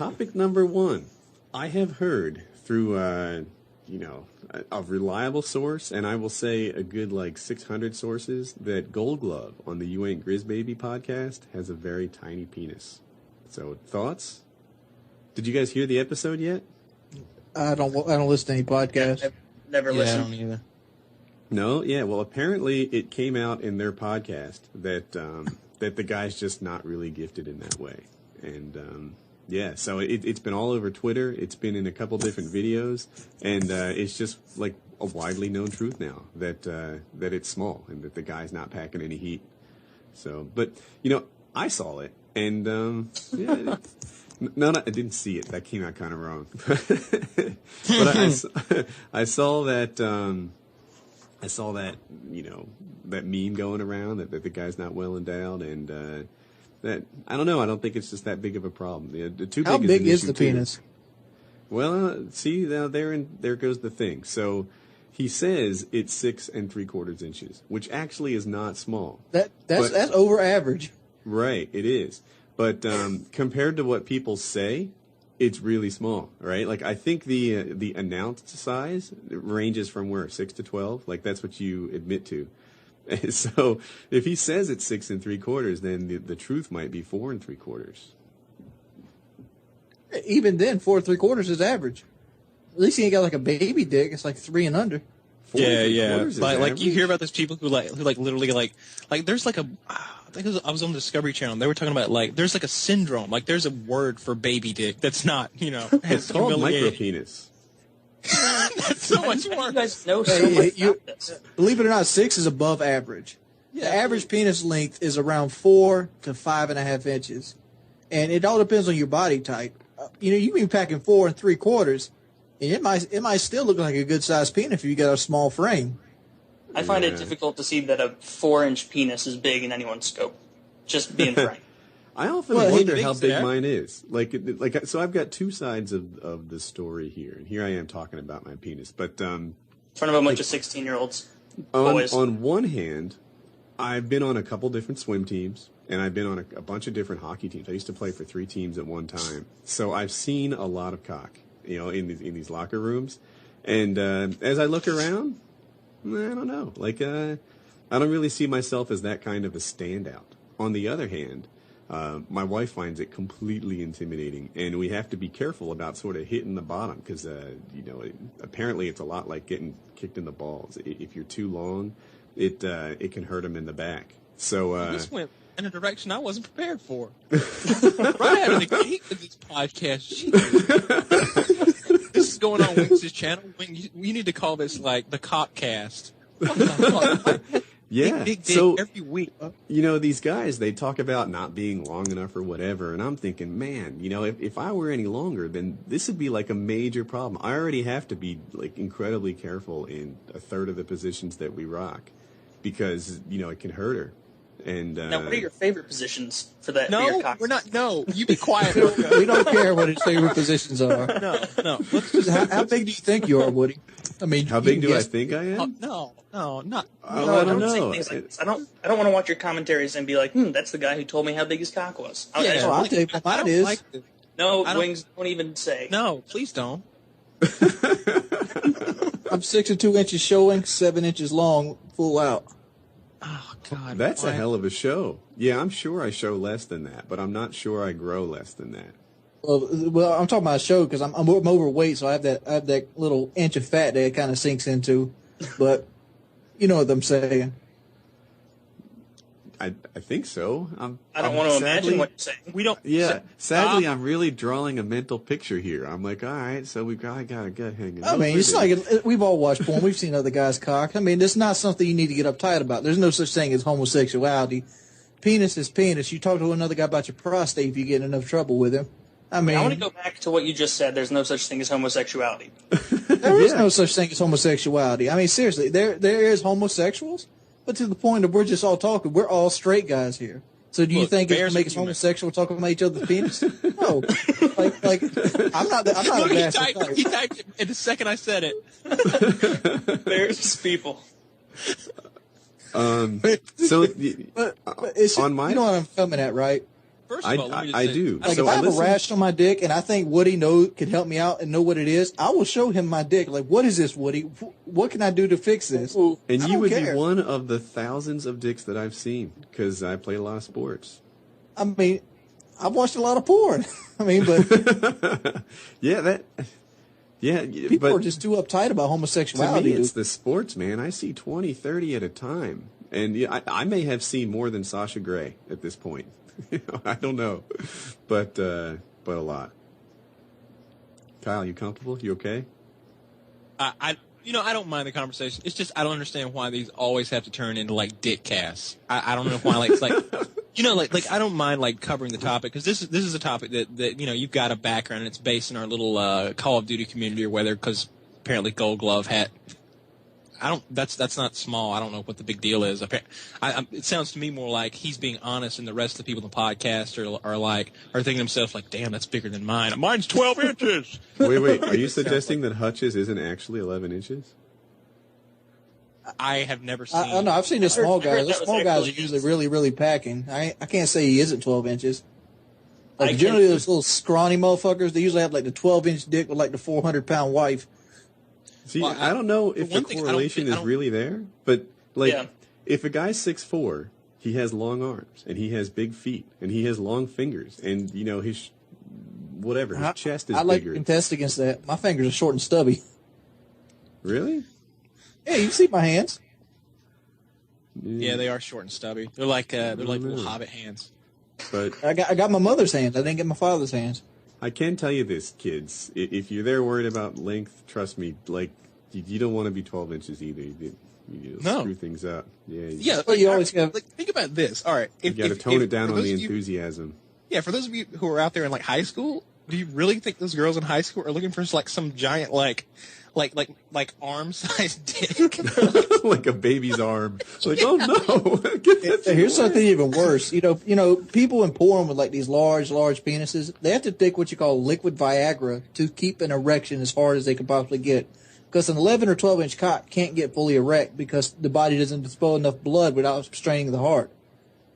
Topic number 1. I have heard through, a reliable source, and I will say a good 600 sources, that Gold Glove on the You Ain't Grizz Baby podcast has a very tiny penis. So, thoughts? Did you guys hear the episode yet? I don't listen to any podcasts. I've never listened. I don't either. No? Yeah, well, apparently it came out in their podcast that that the guy's just not really gifted in that way. And, so it's been all over Twitter. It's been in a couple different videos. And it's just a widely known truth now that it's small and that the guy's not packing any heat. So, but, I saw it. And, No, I didn't see it. That came out kind of wrong. But I saw that. I saw that. That meme going around that the guy's not well endowed, and that I don't know. I don't think it's just that big of a problem. The too How big is the too. penis? Well, see now there goes the thing. So he says it's 6 3/4 inches, which actually is not small. That's over average. Right, it is. But compared to what people say, it's really small, right? I think the announced size ranges from 6 to 12. That's what you admit to. And so if he says it's 6 3/4, then the truth might be 4 3/4. Even then, 4 3/4 is average. At least he ain't got a baby dick. It's 3 and under. Yeah. You hear about those people who literally there's I think I was on the Discovery Channel. They were talking about there's a syndrome. There's a word for baby dick that's not it's called micropenis. That's so much worse. You guys know so much about this. Believe it or not, 6 is above average. Yeah. The average penis length is around 4 to 5.5 inches, and it all depends on your body type. You can be packing 4 3/4, and it might still look like a good sized penis if you got a small frame. I find it difficult to see that a 4-inch penis is big in anyone's scope. Just being frank. I often wonder how big mine is. So I've got two sides of the story here, and here I am talking about my penis. But in front of a bunch of 16-year-olds boys. On one hand, I've been on a couple different swim teams, and I've been on a bunch of different hockey teams. I used to play for 3 teams at one time, so I've seen a lot of cock, in these locker rooms. And as I look around, I don't know. I don't really see myself as that kind of a standout. On the other hand, my wife finds it completely intimidating, and we have to be careful about sort of hitting the bottom because, apparently it's a lot like getting kicked in the balls. If you're too long, it can hurt them in the back. So this went in a direction I wasn't prepared for. Right out of the gate with this podcast. This is going on Wings' channel. We need to call this the Cockcast. What the fuck? Yeah. Big dick so every week. These guys, they talk about not being long enough or whatever, and I'm thinking, man, if I were any longer, then this would be a major problem. I already have to be incredibly careful in a third of the positions that we rock because it can hurt her. And now, what are your favorite positions for that? No, we're not. No, you be quiet. We don't care what his favorite positions are. No. How big do you think you are, Woody? I mean, how big do I think I am? No, not. I don't know. Things like this. I don't want to watch your commentaries and be like, that's the guy who told me how big his cock was. I'll tell you what mine is. No, Wings, don't even say. No, please don't. I'm 6 2 inches showing, 7 inches long, full out. Oh, God. That's a hell of a show. Yeah, I'm sure I show less than that, but I'm not sure I grow less than that. Well, I'm talking about a show because I'm overweight, so I have that little inch of fat that it kind of sinks into. But you know what I'm saying. I think so. I don't want to imagine what you're saying. We don't. Yeah, sadly, I'm really drawing a mental picture here. I'm all right, so I got a gut hanging. I mean, it's like we've all watched porn. We've seen other guys' cock. I mean, it's not something you need to get uptight about. There's no such thing as homosexuality. Penis is penis. You talk to another guy about your prostate if you get in enough trouble with him. I mean, I want to go back to what you just said. There's no such thing as homosexuality. There is no such thing as homosexuality. I mean, seriously, there is homosexuals. But to the point of we're just all talking, we're all straight guys here. So do you think it makes us homosexual talking about each other's penis? No. I'm not Look, a he typed it in the second I said it. There's people. But it's, on my... you know what I'm coming at, right? First of all, let me just I say, do. Like So if I I have a listen- rash on my dick and I think Woody could help me out and know what it is, I will show him my dick. Like, what is this, Woody? What can I do to fix this? And I you don't would care. be one of the thousands of dicks that I've seen because I play a lot of sports. I mean, I've watched a lot of porn. I mean, but people are just too uptight about to homosexuality. me, it's the sports, man. I see 20, 30 at a time. And yeah, I may have seen more than Sasha Grey at this point. I don't know. But a lot. Kyle, you comfortable? You okay? I don't mind the conversation. It's just I don't understand why these always have to turn into like dick casts. I don't know why like it's like like I don't mind like covering the topic because this is a topic that you've got a background and it's based in our little Call of Duty community or whether because apparently Gold Glove had. That's not small. I don't know what the big deal is. It sounds to me more like he's being honest, and the rest of the people in the podcast are thinking to themselves like, "Damn, that's bigger than mine. Mine's 12 inches." Wait. Are you suggesting that Hutch's isn't actually 11 inches? I have never seen. I know. I've seen the small I heard guys. The that was small guys are actually- usually really, really packing. I can't say he isn't 12 inches. Like I generally, can- those little scrawny motherfuckers, they usually have like the 12-inch dick with like the 400-pound wife. See, Well, I don't know if the one thing I don't correlation think- I is don't- really there, but like Yeah. if a guy's 6'4", he has long arms and he has big feet and he has long fingers and his his chest is I like to bigger. contest against that. My fingers are short and stubby. Really? Yeah, you can see my hands. Yeah, they are short and stubby. They're like little know. hobbit hands. But I got my mother's hands. I didn't get my father's hands. I can tell you this, kids. If you're there worried about length, trust me, like you don't want to be 12 inches either. You No. screw things up. Yeah. Yeah, Well, you always have- think about this. All right, You got to tone it down for on those the of you- enthusiasm. Yeah, for those of you who are out there in like high school, do you really think those girls in high school are looking for like some giant like arm sized dick? Like a baby's arm. Like, oh no. Get that thing Here's away. something even worse. People in porn with like these large penises, they have to take what you call liquid Viagra to keep an erection as hard as they can possibly get. Because an 11 or 12-inch cock can't get fully erect because the body doesn't dispel enough blood without straining the heart.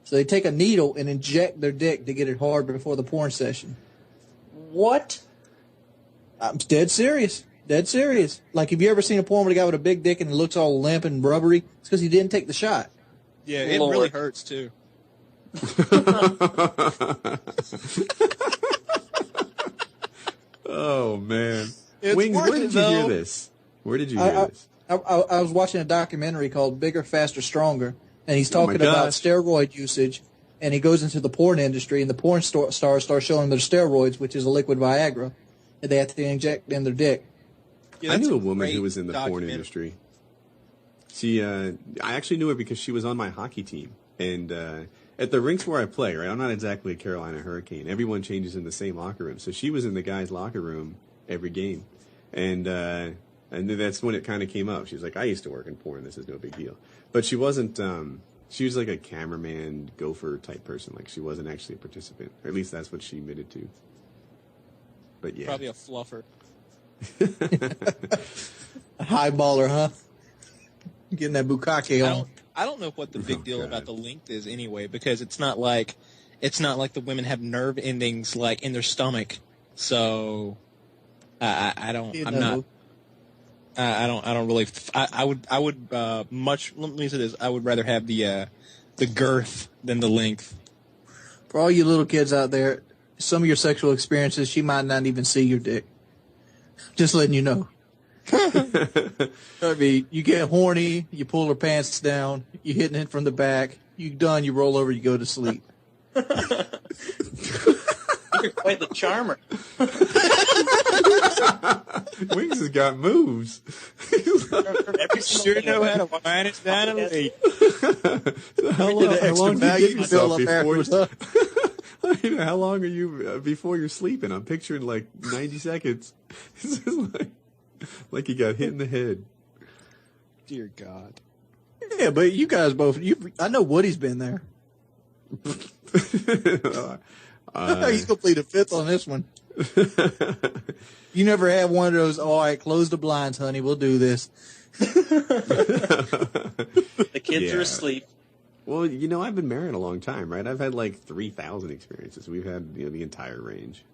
So they take a needle and inject their dick to get it hard before the porn session. What? I'm dead serious. Dead serious. Like, have you ever seen a porn with a guy with a big dick and it looks all limp and rubbery? It's because he didn't take the shot. Yeah, it Lord. really hurts too. Oh man. It's Wings, where worth did it, you hear though. this? Where did you hear this? I was watching a documentary called Bigger, Faster, Stronger, and he's Oh my talking about gosh. steroid usage, and he goes into the porn industry, and the porn stars start showing their steroids, which is a liquid Viagra, and they have to inject in their dick. Yeah, I that's knew a woman great who was in the porn documentary. industry. She, I actually knew her because she was on my hockey team. And at the rinks where I play, right, I'm not exactly a Carolina Hurricane. Everyone changes in the same locker room. So she was in the guys' locker room every game. And that's when it kind of came up. She was like, I used to work in porn. This is no big deal. But she wasn't, she was like a cameraman, gopher type person. Like she wasn't actually a participant. Or at least that's what she admitted to. But yeah. Probably a fluffer. A highballer, huh? Getting that bukkake on. I don't know what the big deal God. about the length is anyway, because it's not like the women have nerve endings like in their stomach. So I don't. You I'm know. not. I don't really. I would much. Let me say this. I would rather have the girth than the length. For all you little kids out there, some of your sexual experiences, she might not even see your dick. Just letting you know. I mean, you get horny, you pull her pants down, you hitting it from the back, you done, you roll over, you go to sleep. You're quite the charmer. Wings has got moves. Every Sure know how to wind it down and leave. How We did an how extra long do you value give yourself build up afterwards, huh? How long are you before you're sleeping? I'm picturing like 90 seconds. It's just like you got hit in the head. Dear God. Yeah, but you guys both, I know Woody's been there. He's going to plead a fifth on this one. You never had one of those, all right, close the blinds, honey, we'll do this. The kids Yeah. are asleep. Well, I've been married a long time, right? I've had like 3,000 experiences. We've had the entire range.